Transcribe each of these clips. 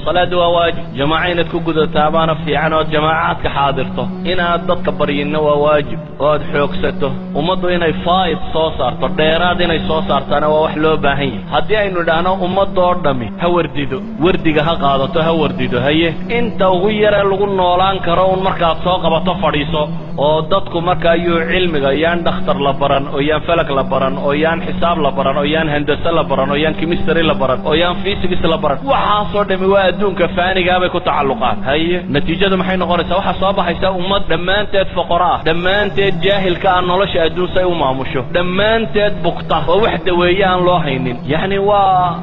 صلاة وواجب جماعين تكوجد تابانا في عنو جماعات كحاضرته هنا ضدك برينا وواجب واد حوكسته ومضوا هنا فايد صوصار تديراد هنا صوصار تنا ووحلو باهي هدي إنه دهنا ومضوا دمي هورديدو ورديجها قاضته هورديدو هي أنت وغير اللغون نولان كرون مركب ساق بتفريسو ودتكم مركب يو علم يان دختر لبران أو يان فلك لبران أو يان حساب لبران أو يان هندسة لبران أو يان كيمستري لبران أو يان فيزيكس لبران وحاصل دمي وادون كفاني جابك وتعلقات هي نتيجة ما حين نقول سواء حصابة حيساء أمة دمان تد فقراء دمان تد جاهل كأن الله شيء أدون سيء ما مشوا دمان تد بقطة ووحدة ويان الله هينين يعني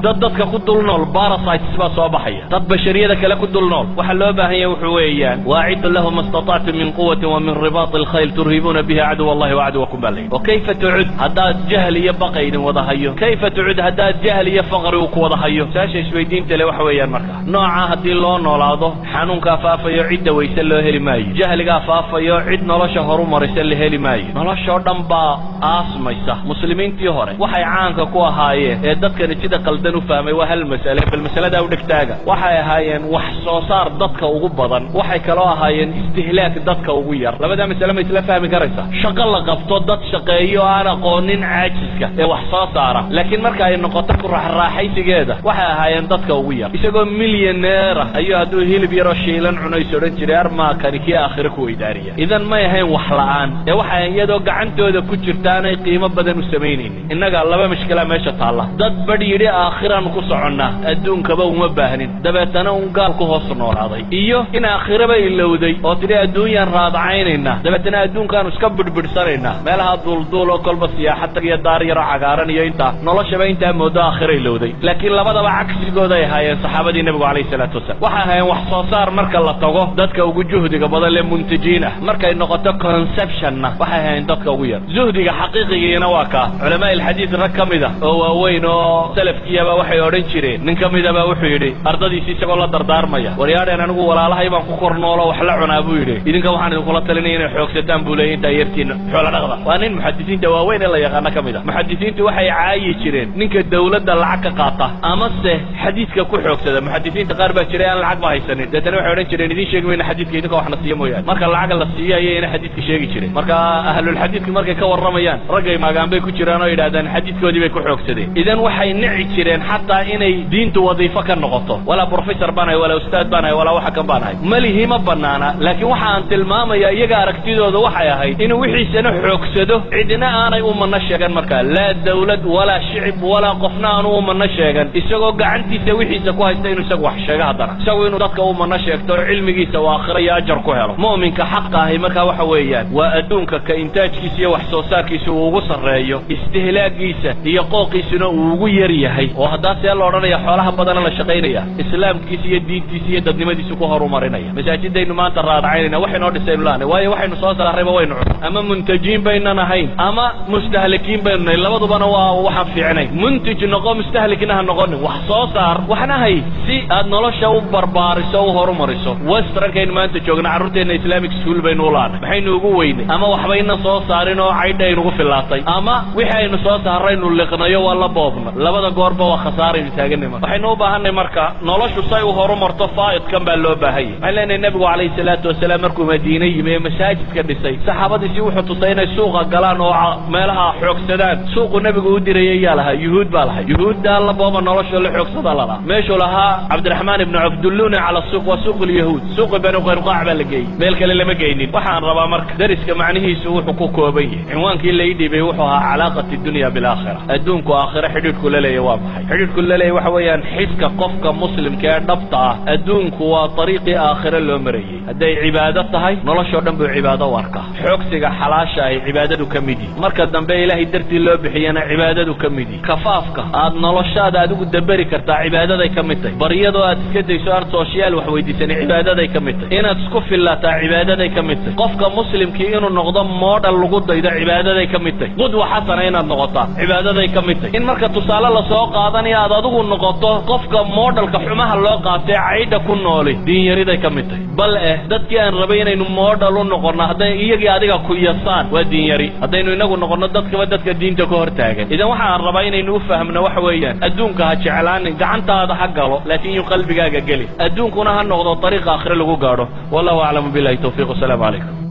ضدك كدول نول باراسايت سبا صوابة حية ضد بشرية ذك لا كدول نول وحلوا بها هي وحويان وأعد لهم ما استطعتم من قوة ومن رباط الخيل ترهبون بها عدو الله وعدوكم بالليل وكيف تعد هذا جهل يبقى وضحيه كيف تعد هذا جهل يفقر وضحيه ساشي شوي دين تلي وحويان مركا نوعا هدي لو نولاده حنون كافافيو عيد ويسل له هلي ماي جهل كافافيو عيد نولش هورو مرسل له هلي ماي نولش دم با اسميسا مسلمين تي هوري waxay caanka ku ahaayeen ee dadkan sida qaldan u fahmay waa hal mas'ale bal mas'alada u dhigtaaga waxay ahaayeen wax soo saar dadka ugu badan waxay kala ahaayeen istihlaak dadka ugu yar labada mas'ale ma isla fahmi karaysa shaqo la qabto dad shaqeeyo aan aqoonin caajiska ee wax soo saara laakiin marka ay noqoto ku raaxaysigeeda waxay ahaayeen dadka ugu yar isagoo milyaneer ayuu haduu hilib yar oo shiilan cunayso dhan jiray arma kaniki aakhira ku idaariya idan ma yahayn wax la'aan ee waxa iyadoo gacantooda ku jirtaan ay qiimo badan u sameeyeen inaga laba mushkila meesha taala dad badiyay aakhiran ku socona adduunkaba uma baahnin dabeetana un gaal ku hoos noolaaday iyo in aakhiraba ilowday oo tiri adduunyan raadacaynayna dabeetana adduunkan iska bidbidsanayna meelaha duulduul oo kolba siyaaxad iyo daar yar cagaaran iyo inta noloshaba inta moodo aakhira ilowday laakiin labadaba cagsigooda ay hayeen saxaabadii nabiga kaleey salaatu wasalaam waxa hayeen wax soo saar marka la tago dadka ugu juhdiga badan le muntajiina marka ay noqoto conceptionna waxa hayeen dadka ugu yar juhdiga xaqiiqigiina waa ka culama الحديث ركمده oo waaweyn oo salafkiyaba waxay oran jireen nin kamidaba wuxuu yiri ardadiisi isagoo la dardaarmaya waryaadeen anigu walaalahay baan ku kornoolo wax la cunaa buu yiri idinka waxaan idin kula talinay inay xoogsadaan buu leeyahay inta yartiin xoolo dhaqda waa nin muxaddisiinta waaweyn la yaqaan kamida muxaddisiintu waxay caayi jireen ninka dawladda lacag ka qaata ama se xadiiska ku xoogsada muxaddisiinta qaar baa jiray aan lacag ba haysanin dadana waxay oran jireen idin sheegay in xadiiska idinka wax nasiyo mooyaan marka lacag la siiyay in xadiiska sheegi jireen marka ahlul xadiiska markay ka waramayaan ragay maagaan bay ku jiraan oo yiraahdaan xadiiskoodii bay ku xoogsadeen idan waxay nici jireen xataa inay diintu wadiifo ka noqoto wala professor banay wala ustaad banay wala waxa kan banay malihi ma banaana laakiin waxa aan tilmaamaya iyaga aragtidooda waxay ahayd in wixiisana xoogsado cidina aanay u manna sheegan marka la dawlad wala shicib wala qofna aanu u manna sheegan isagoo gacantiisa wixiisa ku haysta inuu isagu wax sheego hadana isagoo inuu dadka u manna sheegto cilmigiisa waa aakhira iyo ajar ku helo muuminka xaqqa ah marka waxa weeyaan waa adduunka ka intaajkiisa iyo wax soo saarkiisa uu ugu sareeyo istihlaagiisa iyo qooqiisuna uu ugu yar yahay oo hadaa si loo oranayo xoolaha badan la shaqeynaya islaamkiisa iyo diintiisa iyo dadnimadiisa ku horumarinaya masaajidaynu maanta raadacaynayna waxaynu dhisayno laana waayo waxaynu soo saarayba waynu ama muntajiin bayna ahayn ama mustahlikiin bayna labadubana waa waxa fiicnay muntij noqo mustahlikina ha noqon wax soo saar waxna hay si aad nolosha u barbaariso oo horumariso westernkayn maanta joogna carruurteena islamic school baynu laana maxaynu ugu weynay ama waxbayna soo saarin oo caydaynu ugu filaatay ama wixaynu soo saaraynu liqnayo wala boobna labada goorba waa khasaare taaganima waxaynu u baahanay marka noloshu say u horumarto faa'id kan baa loo baahay ayleena nabigu kaleey salaatu wasalaam markuu Madiina yimay masaajidka dhisay saxaabadiisii wuxuu tusay inay suuqa galaan oo meelaha xoogsadaan suuqu nabigu u dirayay yaalaha yuhuud baa lahay yuhuudda la booba nolosha la xoogsada lala meeshu lahaa Abdurrahman ibn Abdulluna ala suuq wa suuq al-yahud suuq banu Qaynuqaa baa la geeyay meel kale lama geeynin waxaan rabaa marka dariska macnihiisu wuxuu ku koobay cinwaankii la yidhibay wuxuu ahaa calaaqati dunya bil aakhirah adduunku aakhirah xidhiidhku la leeyahay waa maxay xidhiidhku la leeyahay waxa weeyaan xiska qofka muslimka ee dhabta ah adduunku waa dariiqii aakhirah loo marayay haday cibaado tahay nolosha dhan buu cibaado warka xoogsiga xalaasha ay cibaadadu kamidi marka dambe ilaahay dartii loo bixiyana cibaadadu kamidi kafaafka aad noloshaada adigu dabari kartaa cibaadaday kamid bariyado aad iska dayso ar social wax weydiisan cibaadaday kamid inaad isku fillaata cibaadaday kamid qofka muslimkii inuu noqdo model lagu daydo cibaadaday kamid qudwa xasana inaad noqoto cibaadaday kamid in marka tusaale la soo qaadanayo aad adigu noqoto qofka modelka xumaha loo qaatay ciida ku nool diin yariday kamid bal dadkii aan rabay inaynu moodhal u noqono hadday iyagii adiga ku yasaan waa diin yari haddaynu inagu noqono dadka diinta ka hor taagan idan waxaan rabaa inaynu u fahmno waxa weeyaan adduunka ha jeclaanin gacantaada ha galo laakiin yu qalbigaaga geli adduunkuna ha noqdo طريق آخر lagu gaadho wallahu a'lamu billahi tawfiq. Assalamu alaykum.